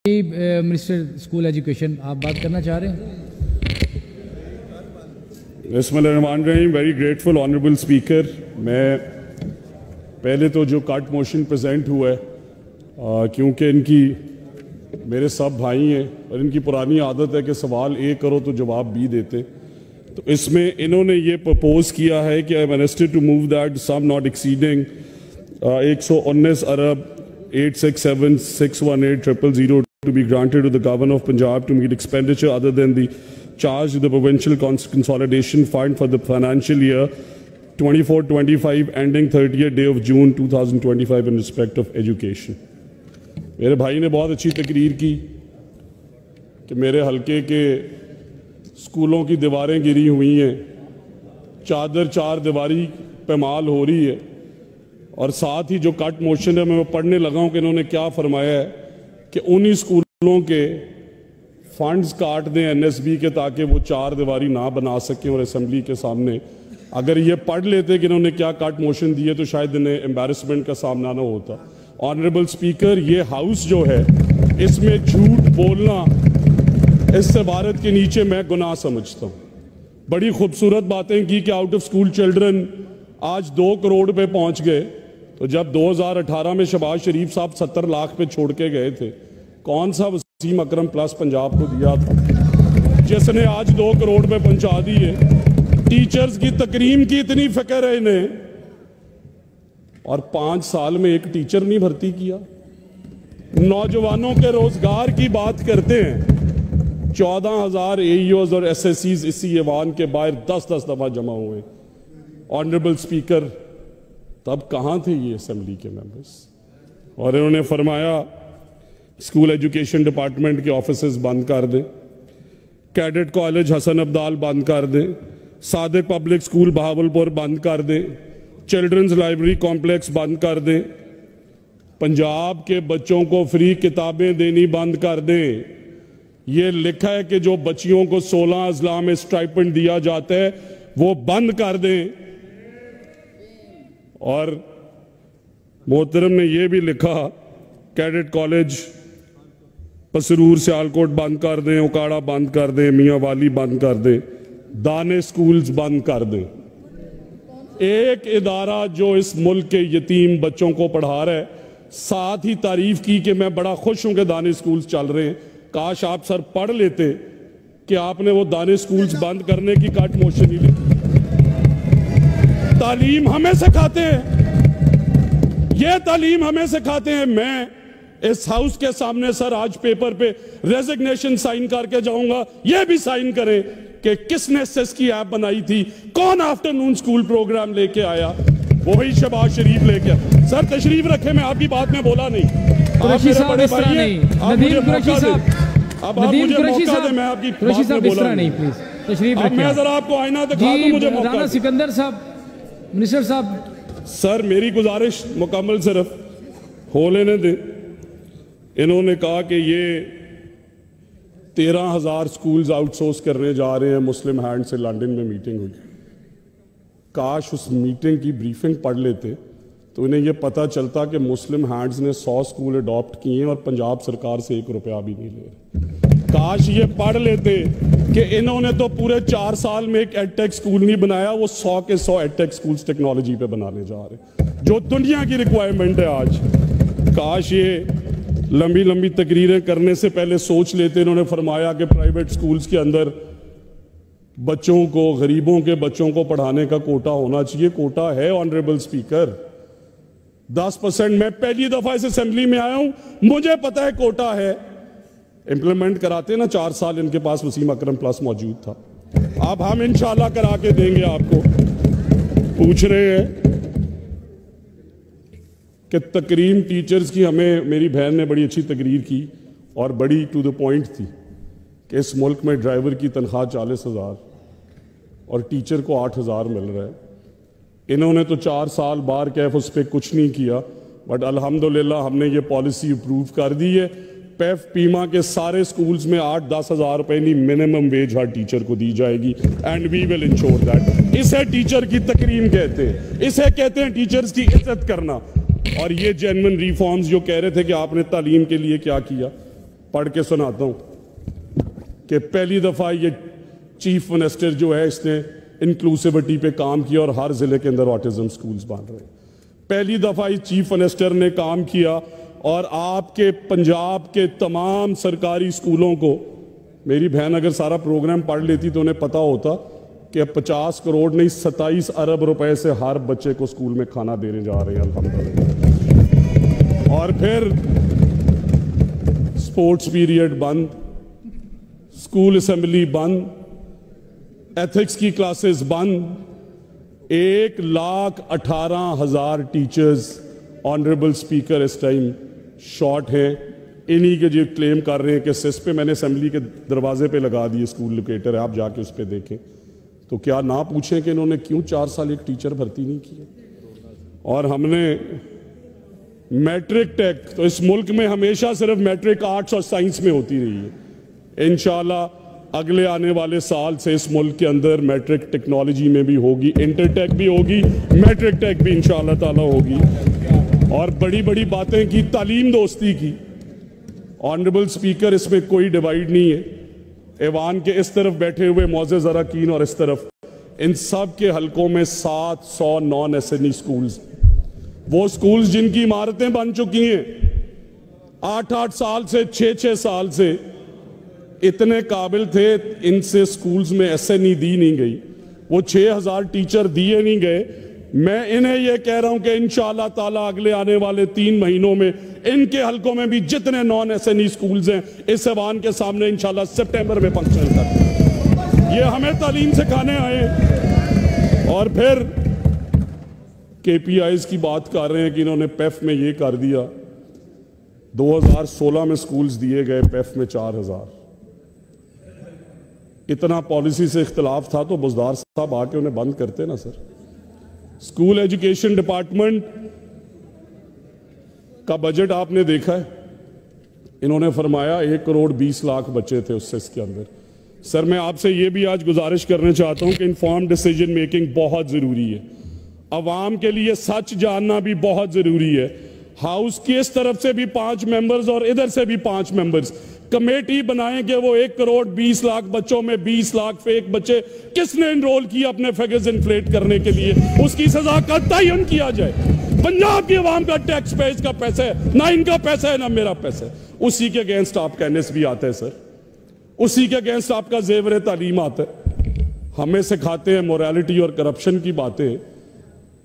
Minister school education आप बात करना चाह रहे हैं? बिस्मिल्लाहिर्रहमानिर्रहीम। Very grateful honourable speaker. मैं पहले तो जो कट मोशन प्रेजेंट हुआ है क्योंकि इनकी मेरे सब भाई हैं और इनकी पुरानी आदत है कि सवाल ए करो तो जवाब बी देते, तो इसमें इन्होंने ये प्रपोज किया है कि I am instead to move that sum not exceeding 119 अरब 867,618,000 to be granted to the Governor of Punjab to meet expenditure other than the charge to the Provincial Consolidation Fund for the financial year 24-25 ending 30th day of June 2025 in respect of education। मेरे भाई ने बहुत अच्छी तकरीर की कि मेरे हलके के स्कूलों की दीवारें गिरी हुई हैं, चादर चार दीवारी पैमाल हो रही है, और साथ ही जो कट मोशन है मैं पढ़ने लगा हूं कि इन्होंने क्या फरमाया है कि उन्हीं स्कूलों के फंड्स काट दें एनएसबी के ताकि वो चार दीवारी ना बना सकें। और असेंबली के सामने अगर ये पढ़ लेते कि इन्होंने क्या कट मोशन दिए तो शायद इन्हें एम्बैरेसमेंट का सामना ना होता। ऑनरेबल स्पीकर, ये हाउस जो है इसमें झूठ बोलना इससे भारत के नीचे मैं गुनाह समझता हूँ। बड़ी खूबसूरत बातें की कि आउट ऑफ स्कूल चिल्ड्रन आज 2 करोड़ पे पहुंच गए, तो जब 2018 में शहबाज शरीफ साहब 70 लाख पे छोड़ के गए थे, कौन सा वसीम अकरम प्लस पंजाब को दिया था जिसने आज 2 करोड़ पे पहुंचा दी है। टीचर्स की तकरीम की इतनी फिक्र है इन्हें, और 5 साल में एक टीचर नहीं भर्ती किया। नौजवानों के रोजगार की बात करते हैं, 14,000 एईओज और एसएससीज इसी ऐवान के बाहर 10-10 दफा जमा हुए। ऑनरेबल स्पीकर, तब कहां थे ये असेंबली के मेंबर्स? और इन्होंने फरमाया स्कूल एजुकेशन डिपार्टमेंट के ऑफिसेज बंद कर दें, कैडेट कॉलेज हसन अब्दाल बंद कर दें, सादिक पब्लिक स्कूल बहावलपुर बंद कर दें, चिल्ड्रंस लाइब्रेरी कॉम्प्लेक्स बंद कर दें, पंजाब के बच्चों को फ्री किताबें देनी बंद कर दें। ये लिखा है कि जो बच्चियों को 16 अजला में स्टाइपेंड दिया जाता है वो बंद कर दें। और मोहतरम ने यह भी लिखा कैडेट कॉलेज पसरूर सियालकोट बंद कर दें, उकाड़ा बंद कर दें, मियां वाली बंद कर दें, दाने स्कूल्स बंद कर दें। एक इदारा जो इस मुल्क के यतीम बच्चों को पढ़ा रहा है, साथ ही तारीफ की कि मैं बड़ा खुश हूं कि दाने स्कूल्स चल रहे हैं। काश आप सर पढ़ लेते कि आपने वो दाने स्कूल्स बंद करने की कट मोशन ही ली। तालीम हमें सिखाते हैं, ये तालीम हमें सिखाते हैं। मैं इस हाउस के सामने सर आज पेपर पे रेजिग्नेशन साइन करके जाऊंगा, ये भी साइन करें कि किसने सेस की ऐप बनाई थी, कौन आफ्टरनून स्कूल प्रोग्राम लेके आया, वही शहबाज शरीफ लेके। सर तशरीफ रखे, मैं आपकी बात में बोला नहीं, आप मेरे बड़े भाई हैं, आप मुझे मौका दें। अब आप मुझे मौका दें, मैं आपकी बात में बोला नहीं। अब मैं जरा आपको आईना दिखा दूं, मुझे मौका दें। सिकंदर साहब, मिनिस्टर साहब। सर मेरी गुजारिश मुकम्मल सिर्फ हो लेने दें। इन्होंने कहा कि ये 13,000 स्कूल्स आउटसोर्स करने जा रहे हैं, मुस्लिम हैंड से लंदन में मीटिंग हुई। काश उस मीटिंग की ब्रीफिंग पढ़ लेते तो इन्हें यह पता चलता कि मुस्लिम हैंड्स ने 100 स्कूल अडॉप्ट किए हैं और पंजाब सरकार से 1 रुपया भी नहीं ले रहे। काश ये पढ़ लेते कि इन्होंने तो पूरे 4 साल में एक एडटेक स्कूल नहीं बनाया, वो 100 के 100 एडटेक स्कूल्स टेक्नोलॉजी पे बनाने जा रहे हैं, जो दुनिया की रिक्वायरमेंट है आज। काश ये लंबी लंबी तकरीरें करने से पहले सोच लेते। इन्होंने फरमाया कि प्राइवेट स्कूल्स के अंदर बच्चों को, गरीबों के बच्चों को पढ़ाने का कोटा होना चाहिए। कोटा है ऑनरेबल स्पीकर 10%। मैं पहली दफा इस असेंबली में आया हूं, मुझे पता है कोटा है। इंप्लीमेंट कराते ना, 4 साल इनके पास वसीम अकरम प्लस मौजूद था। अब हम इंशाल्लाह करा के देंगे आपको। पूछ रहे हैं कि तकरीम टीचर्स की, हमें मेरी बहन ने बड़ी अच्छी तकरीर की और बड़ी टू द पॉइंट थी कि इस मुल्क में ड्राइवर की तनख्वाह 40,000 और टीचर को 8,000 मिल रहा है। इन्होंने तो 4 साल बार कैफ उस पर कुछ नहीं किया, बट अल्हम्दुलिल्लाह हमने ये पॉलिसी अप्रूव कर दी है। पेफ पीमा के सारे स्कूल्स में 8-10 हज़ार रुपए नहीं मिनिमम वेज हर टीचर को दी जाएगी, and we will ensure that. इसे टीचर की तकरीम कहते हैं, इसे कहते हैं टीचर्स की इज्जत करना। और ये जेन्युइन रिफॉर्म्स जो कह रहे थे कि आपने तालीम के लिए क्या किया, पढ़ के सुनाता हूं कि पहली दफा ये चीफ मिनिस्टर जो है इसने इंक्लूसिविटी पे काम किया और हर जिले के अंदर ऑटिज्म स्कूल्स बन रहे हैं। पहली दफा इस चीफ मिनिस्टर ने काम किया और आपके पंजाब के तमाम सरकारी स्कूलों को, मेरी बहन अगर सारा प्रोग्राम पढ़ लेती तो उन्हें पता होता कि 50 करोड़ नहीं 27 अरब रुपए से हर बच्चे को स्कूल में खाना देने जा रहे हैं अल्हम्दुलिल्लाह। और फिर स्पोर्ट्स पीरियड बंद, स्कूल असेंबली बंद, एथिक्स की क्लासेस बंद, 1,18,000 टीचर्स ऑनरेबल स्पीकर इस टाइम शॉर्ट है। इन्हीं के जो क्लेम कर रहे हैं कि सिस पे मैंने असेंबली के दरवाजे पे लगा दिए स्कूल लोकेटर है, आप जाके उस पर देखें, तो क्या ना पूछें कि इन्होंने क्यों 4 साल एक टीचर भर्ती नहीं किए। और हमने मैट्रिक टेक, तो इस मुल्क में हमेशा सिर्फ मैट्रिक आर्ट्स और साइंस में होती रही है। इंशाल्लाह अगले आने वाले साल से इस मुल्क के अंदर मैट्रिक टेक्नोलॉजी में भी होगी, इंटरटेक भी होगी, मैट्रिक टेक भी इंशाल्लाह ताला होगी। और बड़ी बड़ी बातें की, तालीम दोस्ती की। ऑनरेबल स्पीकर, इसमें कोई डिवाइड नहीं है। ऐवान के इस तरफ बैठे हुए मोअज़्ज़ज़ अरकान और इस तरफ, इन सब के हलकों में 700 नॉन एसएनई स्कूल्स, वो स्कूल्स जिनकी इमारतें बन चुकी हैं 8-8 साल से, 6-6 साल से, इतने काबिल थे, इनसे स्कूल्स में एसएनई दी नहीं गई, वो 6000 टीचर दिए नहीं गए। मैं इन्हें यह कह रहा हूं कि इंशाअल्लाह ताला अगले आने वाले 3 महीनों में इनके हलकों में भी जितने नॉन एसएनई स्कूल्स हैं इस ऐवान के सामने इंशाअल्लाह सितंबर में फंक्शन कर, ये हमें तालीम सिखाने आए। और फिर केपीआईज की बात कर रहे हैं कि इन्होंने पेफ में ये कर दिया, 2016 में स्कूल्स दिए गए, पेफ में 4000। इतना पॉलिसी से इख्तिलाफ था तो बुज़दार साहब आके उन्हें बंद करते ना सर। स्कूल एजुकेशन डिपार्टमेंट का बजट आपने देखा है, इन्होंने फरमाया 1 करोड़ 20 लाख बच्चे थे उससे इसके अंदर। सर मैं आपसे ये भी आज गुजारिश करना चाहता हूं कि इन्फॉर्म डिसीजन मेकिंग बहुत जरूरी है, अवाम के लिए सच जानना भी बहुत जरूरी है। हाउस की इस तरफ से भी 5 मेंबर्स और इधर से भी 5 मेंबर्स कमेटी बनाएंगे, वो 1 करोड़ 20 लाख बच्चों में 20 लाख फेक बच्चे किसने एनरोल किया अपने फिगर्स इन्फ्लेट करने के लिए, उसकी सजा का तयन किया जाए। पंजाब की आवाम का टैक्स पे इसका पैसा है, ना इनका पैसा है ना मेरा पैसा है। उसी के अगेंस्ट आपका एनएसबी आता है सर, उसी के अगेंस्ट आपका जेवर तालीम आता है। हमें सिखाते हैं मोरालिटी और करप्शन की बातें।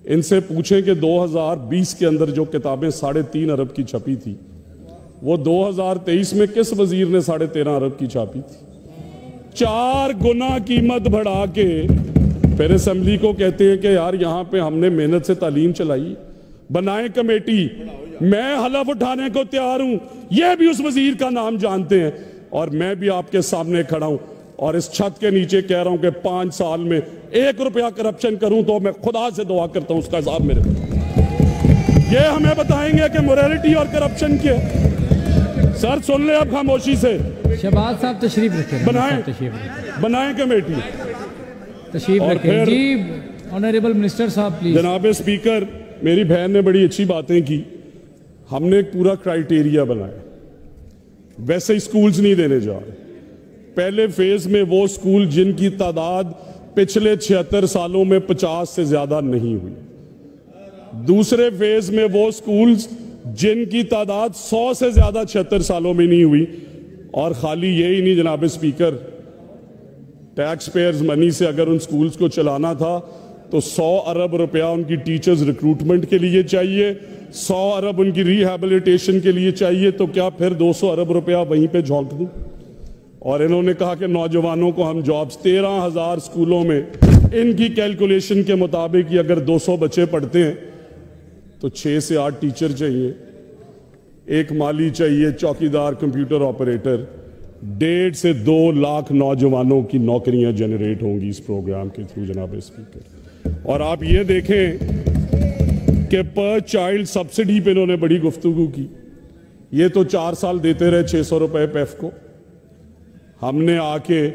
इनसे पूछें कि 2020 के अंदर जो किताबें 3.5 अरब की छपी थी, वो 2023 में किस वजीर ने 13.5 अरब की छापी थी? 4 गुना कीमत बढ़ा के फिर असेंबली को कहते हैं कि यार यहां पे हमने मेहनत से तालीम चलाई, बनाए कमेटी। मैं हलफ उठाने को तैयार हूं, यह भी उस वजीर का नाम जानते हैं। और मैं भी आपके सामने खड़ा हूं और इस छत के नीचे कह रहा हूं कि 5 साल में 1 रुपया करप्शन करूं तो मैं खुदा से दुआ करता हूं उसका हिसाब मेरे। ये हमें बताएंगे कि मोरालिटी और करप्शन के। सर सुन ले अब खामोशी से। शहबाज साहब तशरीफ रखें, बनाए कमेटी, तशरीफ रखें जी। ऑनरेबल मिनिस्टर साहब प्लीज। जनाब स्पीकर, मेरी बहन ने बड़ी अच्छी बातें की। हमने एक पूरा क्राइटेरिया बनाया, वैसे ही स्कूल्स नहीं देने जा रहे। पहले फेज में वो स्कूल जिनकी तादाद पिछले 76 सालों में 50 से ज्यादा नहीं हुई। दूसरे फेज में वो स्कूल्स जिनकी तादाद 100 से ज्यादा 76 सालों में नहीं हुई। और खाली यही नहीं जनाब स्पीकर, टैक्स पेयर्स मनी से अगर उन स्कूल्स को चलाना था तो 100 अरब रुपया उनकी टीचर्स रिक्रूटमेंट के लिए चाहिए, 100 अरब उनकी रिहैबिलिटेशन के लिए चाहिए। तो क्या फिर 200 अरब रुपया वहीं पे झोंक दूं? और इन्होंने कहा कि नौजवानों को हम जॉब्स, 13,000 स्कूलों में इनकी कैलकुलेशन के मुताबिक ही अगर 200 बच्चे पढ़ते हैं तो 6 से 8 टीचर चाहिए, 1 माली चाहिए, चौकीदार, कंप्यूटर ऑपरेटर। 1.5 से 2 लाख नौजवानों की नौकरियां जनरेट होंगी इस प्रोग्राम के थ्रू जनाब स्पीकर। और आप ये देखें कि पर चाइल्ड सब्सिडी पे इन्होंने बड़ी गुफ्तगू की। ये तो 4 साल देते रहे 600 रुपए पेफ को। हमने आके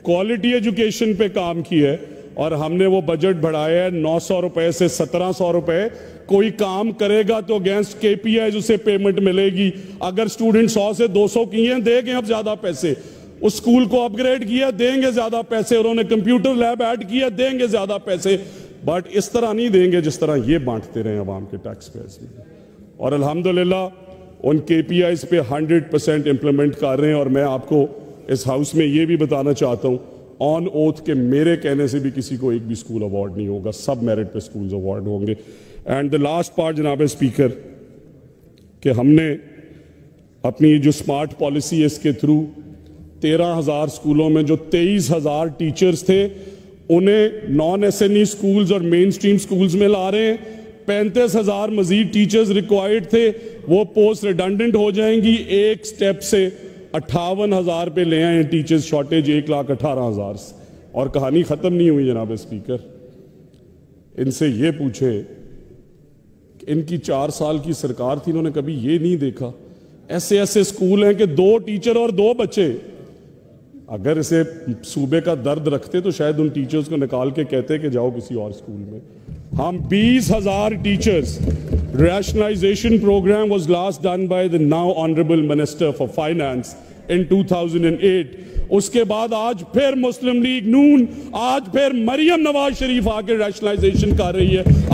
क्वालिटी एजुकेशन पे काम किया है और हमने वो बजट बढ़ाया है 900 रुपए से 1700 रुपए कोई काम करेगा तो अगेंस्ट KPIs उसे पेमेंट मिलेगी। अगर स्टूडेंट 100 से 200 किए हैं, देंगे अब ज्यादा पैसे। उस स्कूल को अपग्रेड किया, देंगे ज्यादा पैसे। उन्होंने कंप्यूटर लैब ऐड किया, देंगे ज्यादा पैसे। बट इस तरह नहीं देंगे जिस तरह ये बांटते रहे अवाम के टैक्स पेयर्स में। और अल्हम्दुलिल्लाह उन KPIs पे 100% इंप्लीमेंट कर रहे हैं। और मैं आपको इस हाउस में ये भी बताना चाहता हूँ ऑन ओथ के मेरे कहने से भी किसी को एक भी स्कूल अवार्ड नहीं होगा, सब मेरिट पे स्कूल्स अवार्ड होंगे। एंड द लास्ट पार्ट जनाब स्पीकर, कि हमने अपनी जो स्मार्ट पॉलिसी है इसके थ्रू 13,000 स्कूलों में जो 23,000 टीचर्स थे उन्हें नॉन SNE स्कूल्स और मेन स्ट्रीम स्कूल्स में ला रहे हैं। 35,000 मजीद टीचर्स रिक्वायर्ड थे, वो पोस्ट रिडंडेंट हो जाएंगी। एक स्टेप से 58,000 पे ले आए टीचर्स शॉर्टेज 1,18,000 से। और कहानी खत्म नहीं हुई जनाब स्पीकर। इनसे ये पूछे कि इनकी 4 साल की सरकार थी, इन्होंने कभी ये नहीं देखा ऐसे ऐसे स्कूल हैं कि 2 टीचर और 2 बच्चे। अगर इसे सूबे का दर्द रखते तो शायद उन टीचर्स को निकाल के कहते कि जाओ किसी और स्कूल में। हम 20,000 teachers, rationalization program was last done by the now honorable minister for finance in 2008। उसके बाद आज फिर मुस्लिम लीग नून, आज फिर मरियम नवाज शरीफ आके रैशनलाइजेशन कर रही है।